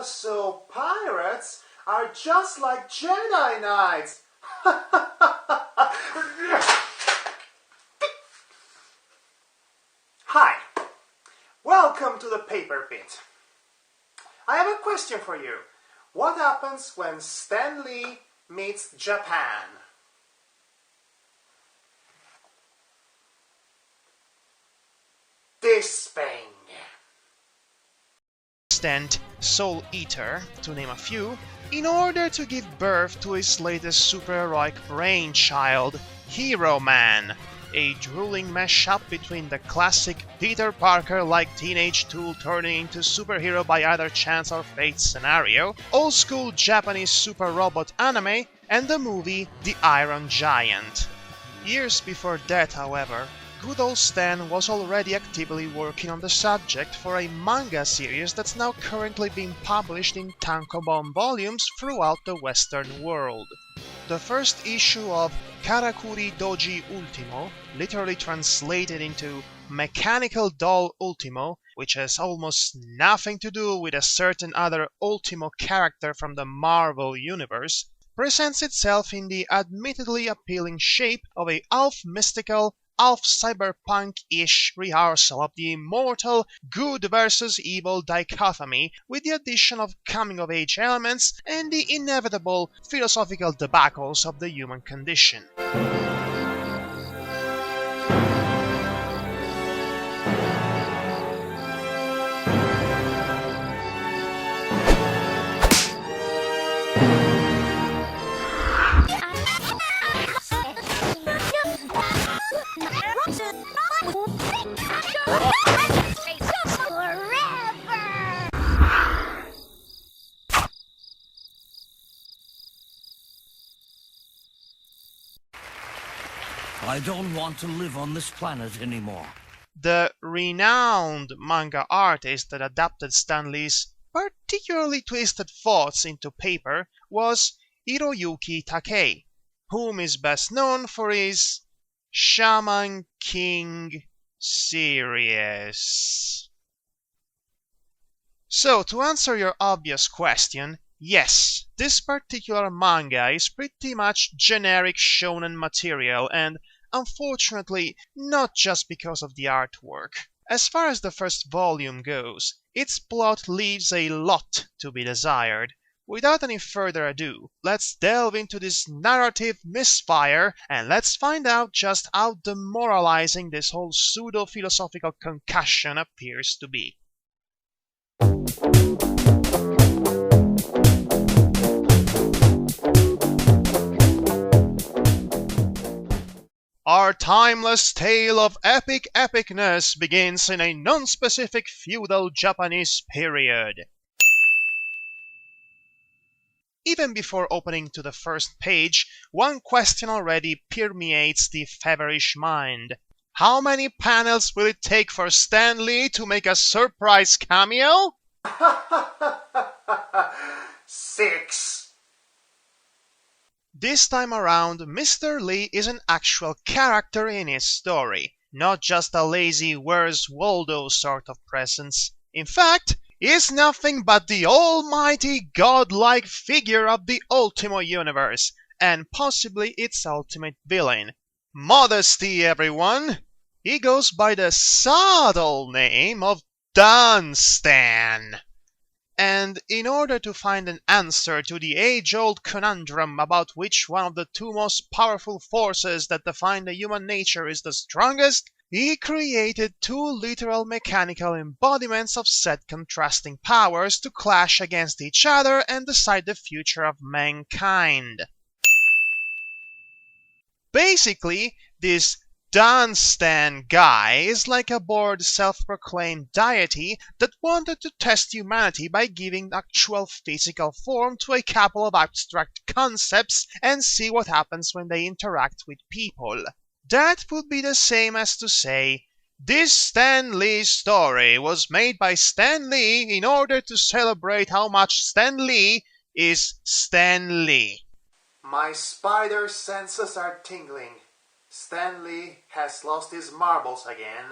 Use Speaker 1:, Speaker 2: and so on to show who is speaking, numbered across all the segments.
Speaker 1: So pirates are just like Jedi Knights. Hi, welcome to the Paper Pit. I have a question for you. What happens when Stan Lee meets Japan? This thing.
Speaker 2: Soul Eater, to name a few, in order to give birth to his latest superheroic brainchild, Hero Man, a drooling mashup between the classic Peter Parker-like teenage tool turning into superhero by either chance or fate scenario, old-school Japanese super robot anime, and the movie The Iron Giant. Years before that, however, good old Stan was already actively working on the subject for a manga series that's now currently being published in tankobon volumes throughout the Western world. The first issue of Karakuri Douji Ultimo, literally translated into Mechanical Doll Ultimo, which has almost nothing to do with a certain other Ultimo character from the Marvel universe, presents itself in the admittedly appealing shape of a half-mystical, half-cyberpunk-ish rehearsal of the immortal good versus evil dichotomy, with the addition of coming-of-age elements and the inevitable philosophical debacles of the human condition.
Speaker 3: I don't want to live on this planet anymore.
Speaker 2: The renowned manga artist that adapted Stan Lee's particularly twisted thoughts into paper was Hiroyuki Takei, whom is best known for his Shaman King series. So, to answer your obvious question, yes, this particular manga is pretty much generic shonen material, and unfortunately, not just because of the artwork. As far as the first volume goes, its plot leaves a lot to be desired. Without any further ado, let's delve into this narrative misfire and let's find out just how demoralizing this whole pseudo-philosophical concussion appears to be. Our timeless tale of epic epicness begins in a non-specific feudal Japanese period. Even before opening to the first page, one question already permeates the feverish mind. How many panels will it take for Stan Lee to make a surprise cameo?
Speaker 1: 6.
Speaker 2: This time around, Mr. Lee is an actual character in his story, not just a lazy Where's Waldo sort of presence. In fact, he is nothing but the almighty godlike figure of the Ultimo universe, and possibly its ultimate villain. Modesty, everyone! He goes by the subtle name of Dunstan. And in order to find an answer to the age-old conundrum about which one of the two most powerful forces that define the human nature is the strongest, he created two literal mechanical embodiments of said contrasting powers to clash against each other and decide the future of mankind. Basically, this Dunstan guy is like a bored self-proclaimed deity that wanted to test humanity by giving actual physical form to a couple of abstract concepts and see what happens when they interact with people. That would be the same as to say, this Stan Lee story was made by Stan Lee in order to celebrate how much Stan Lee is Stan Lee.
Speaker 1: My spider senses are tingling. Stan Lee has lost his marbles again.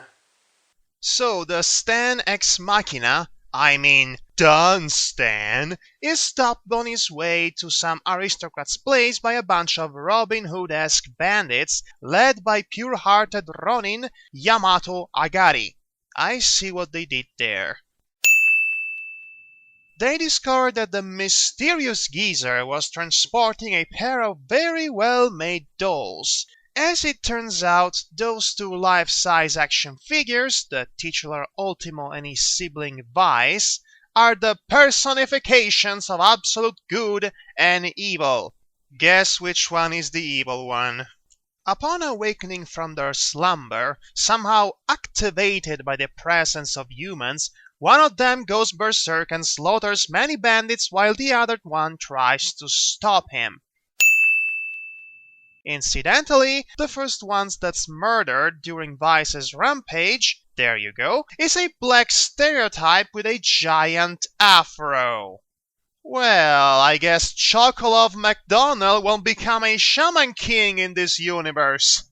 Speaker 2: So the Stan Ex Machina, I mean Dunstan, is stopped on his way to some aristocrat's place by a bunch of Robin Hood-esque bandits led by pure-hearted Ronin Yamato Agari. I see what they did there. They discovered that the mysterious geezer was transporting a pair of very well-made dolls. As it turns out, those two life-size action figures, the titular Ultimo and his sibling Vice, are the personifications of absolute good and evil. Guess which one is the evil one? Upon awakening from their slumber, somehow activated by the presence of humans, one of them goes berserk and slaughters many bandits while the other one tries to stop him. Incidentally, the first one that's murdered during Vice's rampage, there you go, is a black stereotype with a giant afro. Well, I guess Chocolove McDonald won't become a Shaman King in this universe.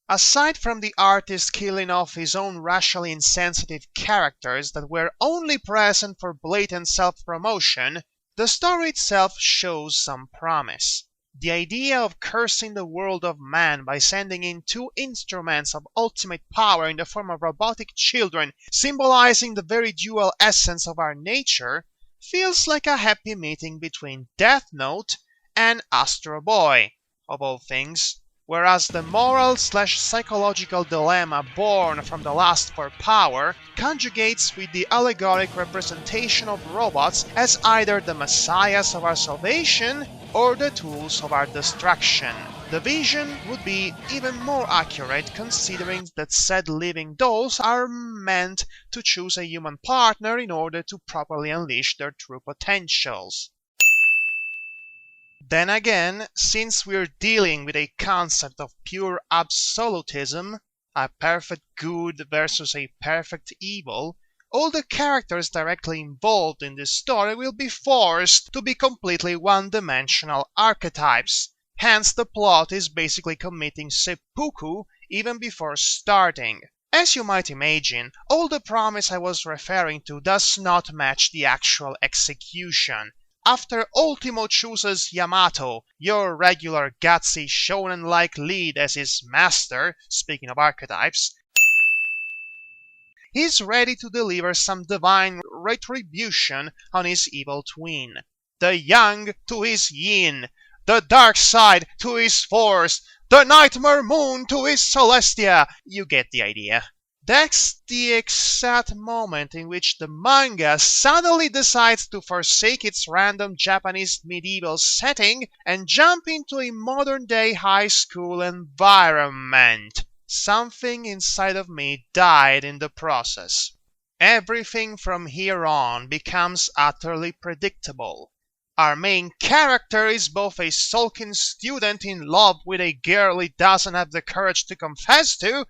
Speaker 2: Aside from the artist killing off his own racially insensitive characters that were only present for blatant self-promotion, the story itself shows some promise. The idea of cursing the world of man by sending in two instruments of ultimate power in the form of robotic children, symbolizing the very dual essence of our nature, feels like a happy meeting between Death Note and Astro Boy, of all things. Whereas the moral/psychological dilemma born from the lust for power conjugates with the allegoric representation of robots as either the messiahs of our salvation or the tools of our destruction. The vision would be even more accurate considering that said living dolls are meant to choose a human partner in order to properly unleash their true potentials. Then again, since we're dealing with a concept of pure absolutism, a perfect good versus a perfect evil, all the characters directly involved in this story will be forced to be completely one-dimensional archetypes. Hence the plot is basically committing seppuku even before starting. As you might imagine, all the promise I was referring to does not match the actual execution. After Ultimo chooses Yamato, your regular gutsy shonen-like lead as his master, speaking of archetypes, he's ready to deliver some divine retribution on his evil twin. The yang to his yin, the dark side to his force, the nightmare moon to his celestia. You get the idea. That's the exact moment in which the manga suddenly decides to forsake its random Japanese medieval setting and jump into a modern-day high school environment. Something inside of me died in the process. Everything from here on becomes utterly predictable. Our main character is both a sulking student in love with a girl he doesn't have the courage to confess to,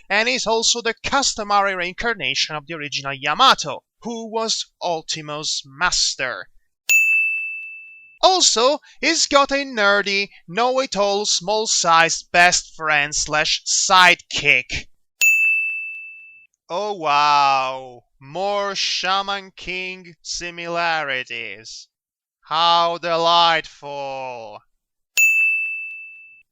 Speaker 2: and is also the customary reincarnation of the original Yamato, who was Ultimo's master. Also, he's got a nerdy, know-it-all, small-sized best friend/sidekick. Oh wow, more Shaman King similarities. How delightful!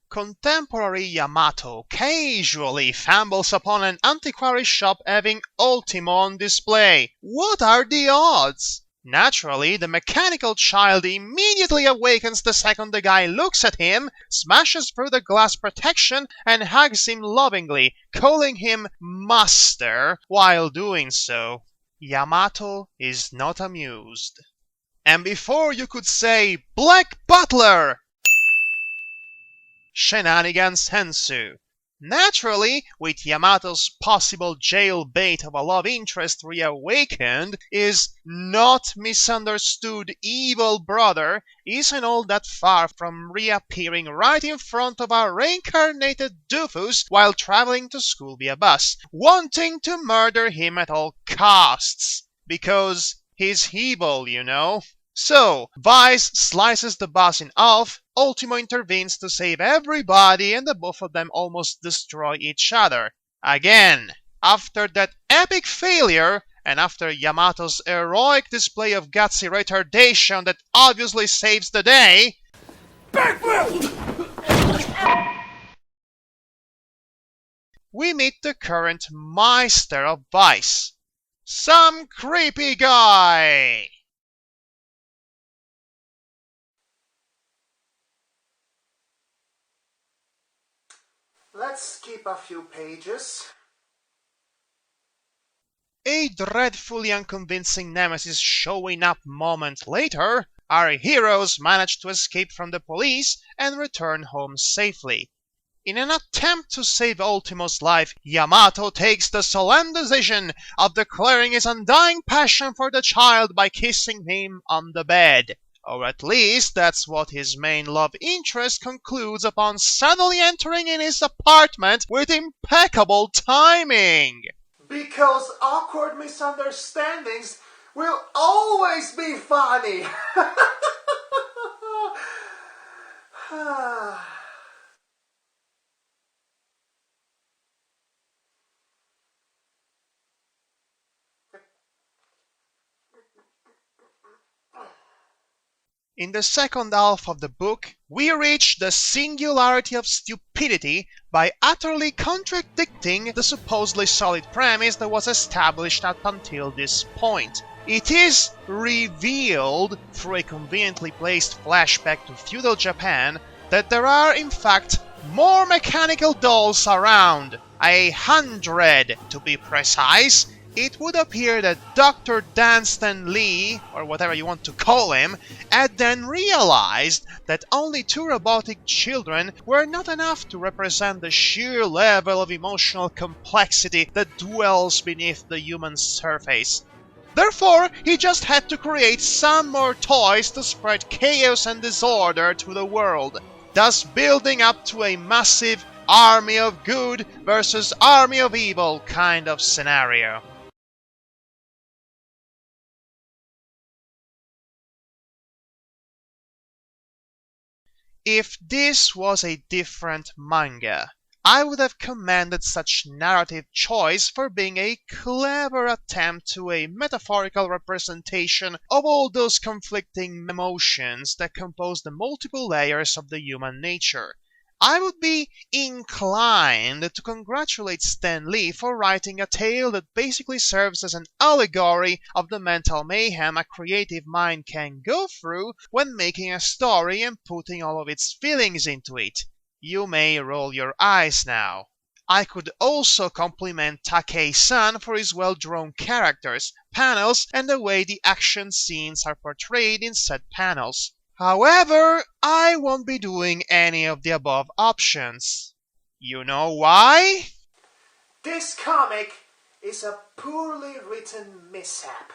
Speaker 2: Contemporary Yamato casually fumbles upon an antiquary shop having Ultimo on display. What are the odds? Naturally, the mechanical child immediately awakens the second the guy looks at him, smashes through the glass protection, and hugs him lovingly, calling him Master while doing so. Yamato is not amused. And before you could say, Black Butler! Shenanigans ensue. Naturally, with Yamato's possible jail bait of a love interest reawakened, his not misunderstood evil brother isn't all that far from reappearing right in front of our reincarnated doofus while traveling to school via bus, wanting to murder him at all costs. Because he's evil, you know. So, Vice slices the bus in half, Ultimo intervenes to save everybody, and the both of them almost destroy each other. Again. After that epic failure, and after Yamato's heroic display of gutsy retardation that obviously saves the day, we meet the current Meister of Vice. Some creepy guy!
Speaker 1: Let's skip a few pages.
Speaker 2: A dreadfully unconvincing nemesis showing up moments later, our heroes manage to escape from the police and return home safely. In an attempt to save Ultimo's life, Yamato takes the solemn decision of declaring his undying passion for the child by kissing him on the bed. Or at least that's what his main love interest concludes upon suddenly entering in his apartment with impeccable timing.
Speaker 1: Because awkward misunderstandings will always be funny.
Speaker 2: In the second half of the book, we reach the singularity of stupidity by utterly contradicting the supposedly solid premise that was established up until this point. It is revealed through a conveniently placed flashback to feudal Japan that there are in fact more mechanical dolls around, 100 to be precise. It would appear that Dr. Danstan Lee, or whatever you want to call him, had then realized that only 2 robotic children were not enough to represent the sheer level of emotional complexity that dwells beneath the human surface. Therefore, he just had to create some more toys to spread chaos and disorder to the world, thus building up to a massive army of good versus army of evil kind of scenario. If this was a different manga, I would have commended such narrative choice for being a clever attempt to a metaphorical representation of all those conflicting emotions that compose the multiple layers of the human nature. I would be inclined to congratulate Stan Lee for writing a tale that basically serves as an allegory of the mental mayhem a creative mind can go through when making a story and putting all of its feelings into it. You may roll your eyes now. I could also compliment Takei-san for his well-drawn characters, panels, and the way the action scenes are portrayed in said panels. However, I won't be doing any of the above options. You know why?
Speaker 1: This comic is a poorly written mishap.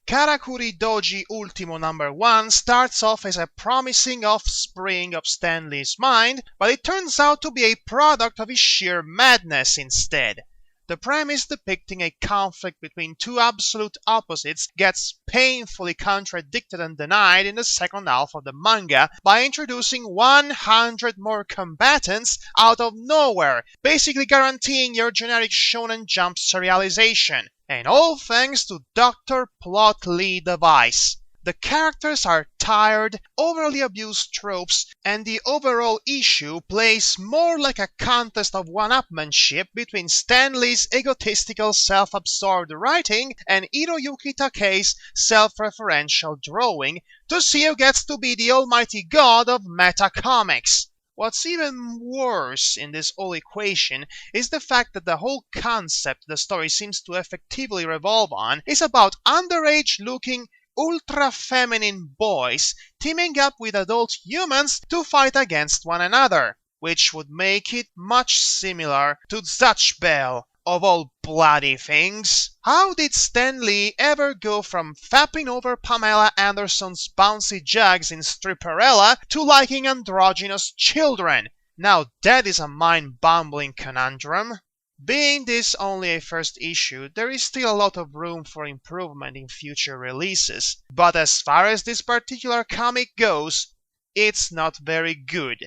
Speaker 2: Karakuri Douji Ultimo #1 starts off as a promising offspring of Stan Lee's mind, but it turns out to be a product of his sheer madness instead. The premise depicting a conflict between 2 absolute opposites gets painfully contradicted and denied in the second half of the manga by introducing 100 more combatants out of nowhere, basically guaranteeing your generic Shonen Jump serialization. And all thanks to Dr. Plot Lee Device. The characters are tired, overly abused tropes, and the overall issue plays more like a contest of one-upmanship between Stan Lee's egotistical self-absorbed writing and Hiroyuki Takei's self-referential drawing to see who gets to be the almighty god of meta comics. What's even worse in this whole equation is the fact that the whole concept the story seems to effectively revolve on is about underage-looking ultra-feminine boys teaming up with adult humans to fight against one another, which would make it much similar to Zatch Bell, of all bloody things. How did Stan Lee ever go from fapping over Pamela Anderson's bouncy jugs in Stripperella to liking androgynous children? Now that is a mind-boggling conundrum. Being this only a first issue, there is still a lot of room for improvement in future releases, but as far as this particular comic goes, it's not very good.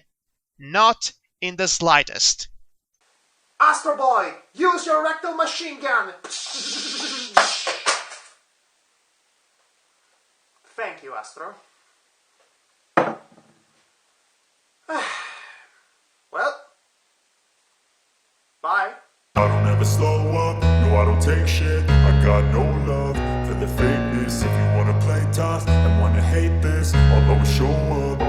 Speaker 2: Not in the slightest.
Speaker 1: Astro Boy, use your rectal machine gun! Thank you, Astro. Well, bye.
Speaker 4: I don't ever slow up, no I don't take shit. I got no love for the fakeness. If you wanna play tough and wanna hate this, I'll always show up.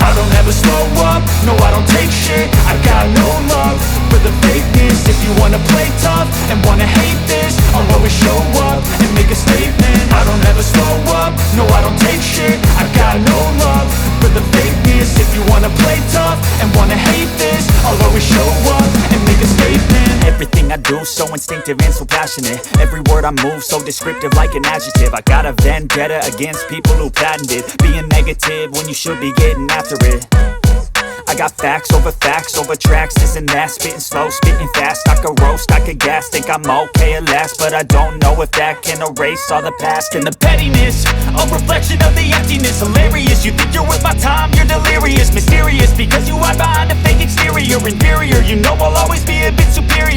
Speaker 3: I don't ever slow up, no I don't take shit. I got no love for the fakeness. If you wanna play tough and wanna hate this, I'll always show up and make a statement. I don't ever slow up, no I don't take shit. I got no love for the fakeness. If you wanna play tough and wanna hate this, I'll always show up and make a statement.
Speaker 5: Everything I do so instinctive and so passionate. Every word I move so descriptive like an adjective. I got a vendetta against people who patented being negative when you should be getting after it. I got facts over tracks, this and that. Spitting slow, spitting fast, I could roast, I could gas. Think I'm okay at last, but I don't know if that can erase all the past. And the pettiness, a reflection of the emptiness. Hilarious, you think you're worth my time, you're delirious. Mysterious, because you hide behind a fake exterior. Inferior, you know I'll always be a bit superior.